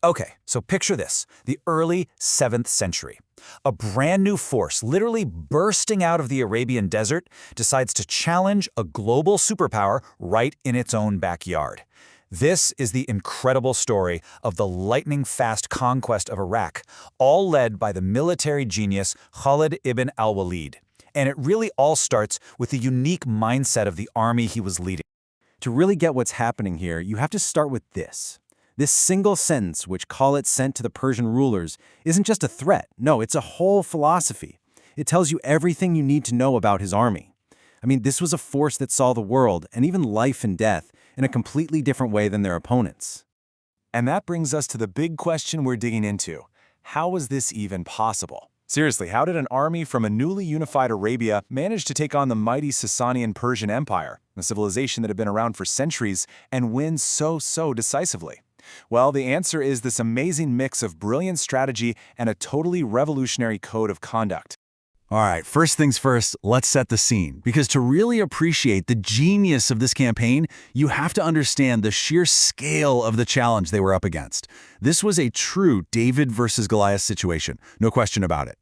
Okay, so picture this, the early 7th century. A brand new force, literally bursting out of the Arabian desert, decides to challenge a global superpower right in its own backyard. This is the incredible story of the lightning-fast conquest of Iraq, all led by the military genius Khalid ibn al-Waleed. And it really all starts with the unique mindset of the army he was leading. To really get what's happening here, you have to start with this. This single sentence which Khalid sent to the Persian rulers isn't just a threat. No, it's a whole philosophy. It tells you everything you need to know about his army. I mean, this was a force that saw the world, and even life and death, in a completely different way than their opponents. And that brings us to the big question we're digging into. How was this even possible? Seriously, how did an army from a newly unified Arabia manage to take on the mighty Sasanian Persian Empire, a civilization that had been around for centuries, and win so decisively? Well, the answer is this amazing mix of brilliant strategy and a totally revolutionary code of conduct. All right, first things first, let's set the scene. Because to really appreciate the genius of this campaign, you have to understand the sheer scale of the challenge they were up against. This was a true David versus Goliath situation, no question about it.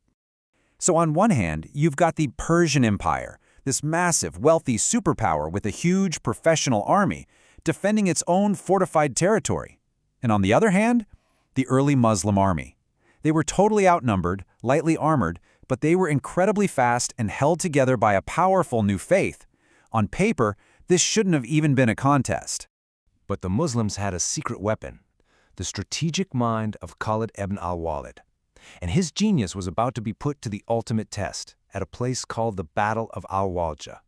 So on one hand, you've got the Persian Empire, this massive, wealthy superpower with a huge professional army, defending its own fortified territory. And on the other hand, the early Muslim army. They were totally outnumbered, lightly armored, but they were incredibly fast and held together by a powerful new faith. On paper, this shouldn't have even been a contest. But the Muslims had a secret weapon, the strategic mind of Khalid ibn al-Waleed. And his genius was about to be put to the ultimate test at a place called the Battle of al-Waljah.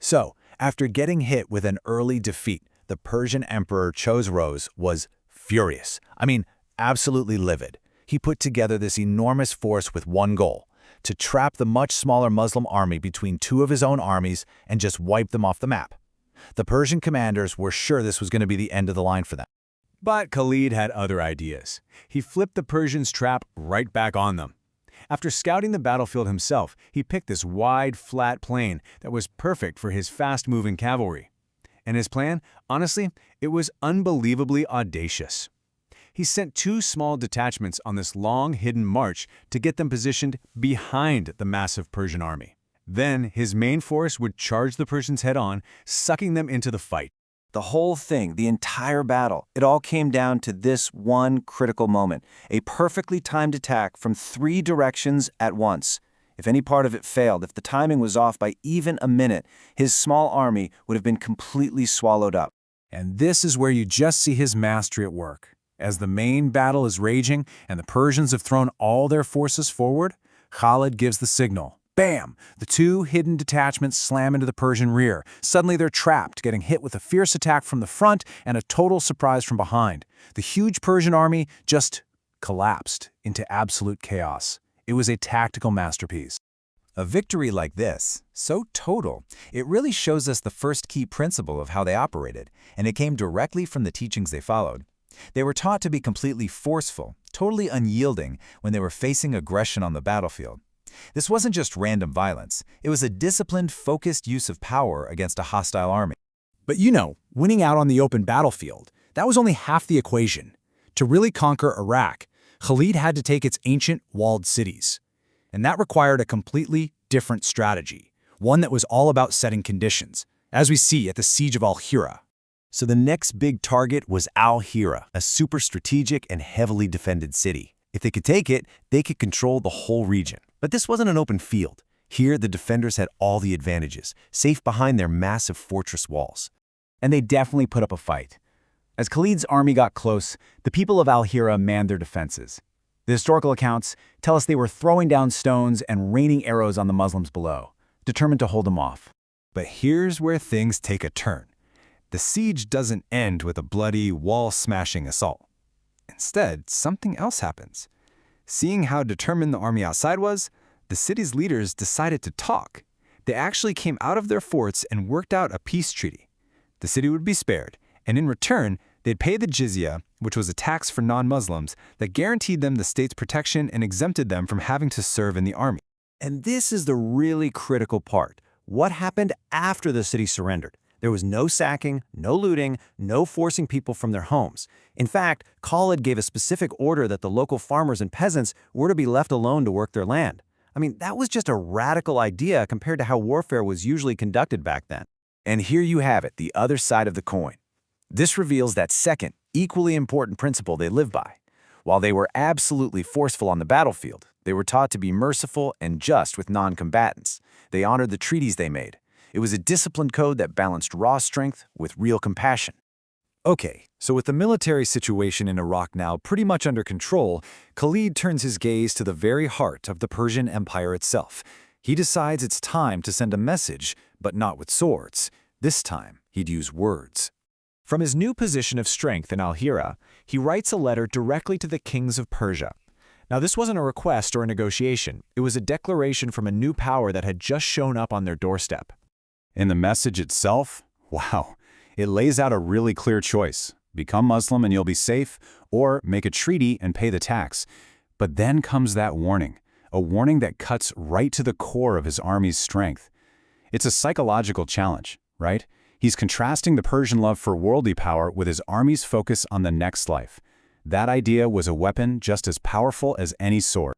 So, after getting hit with an early defeat, the Persian emperor Chosroes was furious. I mean, absolutely livid. He put together this enormous force with one goal: to trap the much smaller Muslim army between two of his own armies and just wipe them off the map. The Persian commanders were sure this was going to be the end of the line for them. But Khalid had other ideas. He flipped the Persians' trap right back on them. After scouting the battlefield himself, he picked this wide, flat plain that was perfect for his fast-moving cavalry. And his plan, honestly, it was unbelievably audacious. He sent 2 small detachments on this long, hidden march to get them positioned behind the massive Persian army. Then his main force would charge the Persians head-on, sucking them into the fight. The whole thing, the entire battle, it all came down to this one critical moment, a perfectly timed attack from 3 directions at once. If any part of it failed, if the timing was off by even a minute, his small army would have been completely swallowed up. And this is where you just see his mastery at work. As the main battle is raging and the Persians have thrown all their forces forward, Khalid gives the signal. Bam! The 2 hidden detachments slam into the Persian rear. Suddenly they're trapped, getting hit with a fierce attack from the front and a total surprise from behind. The huge Persian army just collapsed into absolute chaos. It was a tactical masterpiece. A victory like this, so total, it really shows us the first key principle of how they operated, and it came directly from the teachings they followed. They were taught to be completely forceful, totally unyielding when they were facing aggression on the battlefield. This wasn't just random violence. It was a disciplined, focused use of power against a hostile army. But you know, winning out on the open battlefield, that was only half the equation. To really conquer Iraq, Khalid had to take its ancient walled cities. And that required a completely different strategy, one that was all about setting conditions, as we see at the siege of al-Heerah. So the next big target was al-Heerah, a super strategic and heavily defended city. If they could take it, they could control the whole region. But this wasn't an open field. Here, the defenders had all the advantages, safe behind their massive fortress walls. And they definitely put up a fight. As Khalid's army got close, the people of al-Heerah manned their defenses. The historical accounts tell us they were throwing down stones and raining arrows on the Muslims below, determined to hold them off. But here's where things take a turn. The siege doesn't end with a bloody, wall-smashing assault. Instead, something else happens. Seeing how determined the army outside was, the city's leaders decided to talk. They actually came out of their forts and worked out a peace treaty. The city would be spared, and in return, they'd pay the jizyah, which was a tax for non-Muslims that guaranteed them the state's protection and exempted them from having to serve in the army. And this is the really critical part. What happened after the city surrendered? There was no sacking, no looting, no forcing people from their homes. In fact, Khalid gave a specific order that the local farmers and peasants were to be left alone to work their land. I mean, that was just a radical idea compared to how warfare was usually conducted back then. And here you have it, the other side of the coin. This reveals that second, equally important principle they live by. While they were absolutely forceful on the battlefield, they were taught to be merciful and just with non-combatants. They honored the treaties they made. It was a disciplined code that balanced raw strength with real compassion. Okay, so with the military situation in Iraq now pretty much under control, Khalid turns his gaze to the very heart of the Persian Empire itself. He decides it's time to send a message, but not with swords. This time, he'd use words. From his new position of strength in al-Heerah, he writes a letter directly to the kings of Persia. Now, this wasn't a request or a negotiation. It was a declaration from a new power that had just shown up on their doorstep. In the message itself, wow, it lays out a really clear choice. Become Muslim and you'll be safe, or make a treaty and pay the tax. But then comes that warning, a warning that cuts right to the core of his army's strength. It's a psychological challenge, right? He's contrasting the Persian love for worldly power with his army's focus on the next life. That idea was a weapon just as powerful as any sword.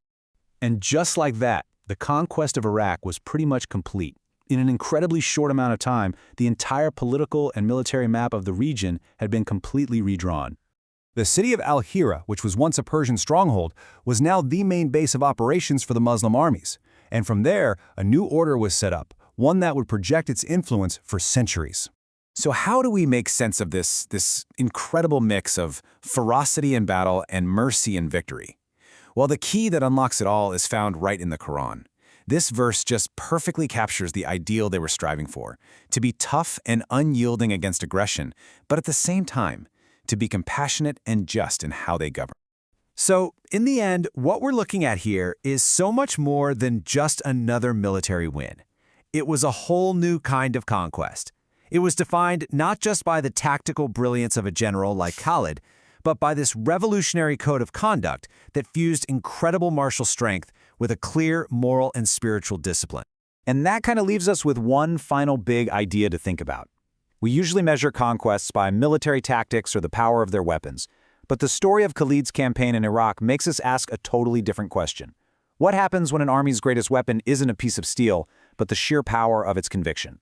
And just like that, the conquest of Iraq was pretty much complete. In an incredibly short amount of time, the entire political and military map of the region had been completely redrawn. The city of al-Heerah, which was once a Persian stronghold, was now the main base of operations for the Muslim armies. And from there, a new order was set up, one that would project its influence for centuries. So how do we make sense of this incredible mix of ferocity in battle and mercy in victory? Well, the key that unlocks it all is found right in the Quran. This verse just perfectly captures the ideal they were striving for, to be tough and unyielding against aggression, but at the same time, to be compassionate and just in how they govern. So, in the end, what we're looking at here is so much more than just another military win. It was a whole new kind of conquest. It was defined not just by the tactical brilliance of a general like Khalid, but by this revolutionary code of conduct that fused incredible martial strength with a clear moral and spiritual discipline. And that kind of leaves us with one final big idea to think about. We usually measure conquests by military tactics or the power of their weapons, but the story of Khalid's campaign in Iraq makes us ask a totally different question. What happens when an army's greatest weapon isn't a piece of steel, but the sheer power of its conviction?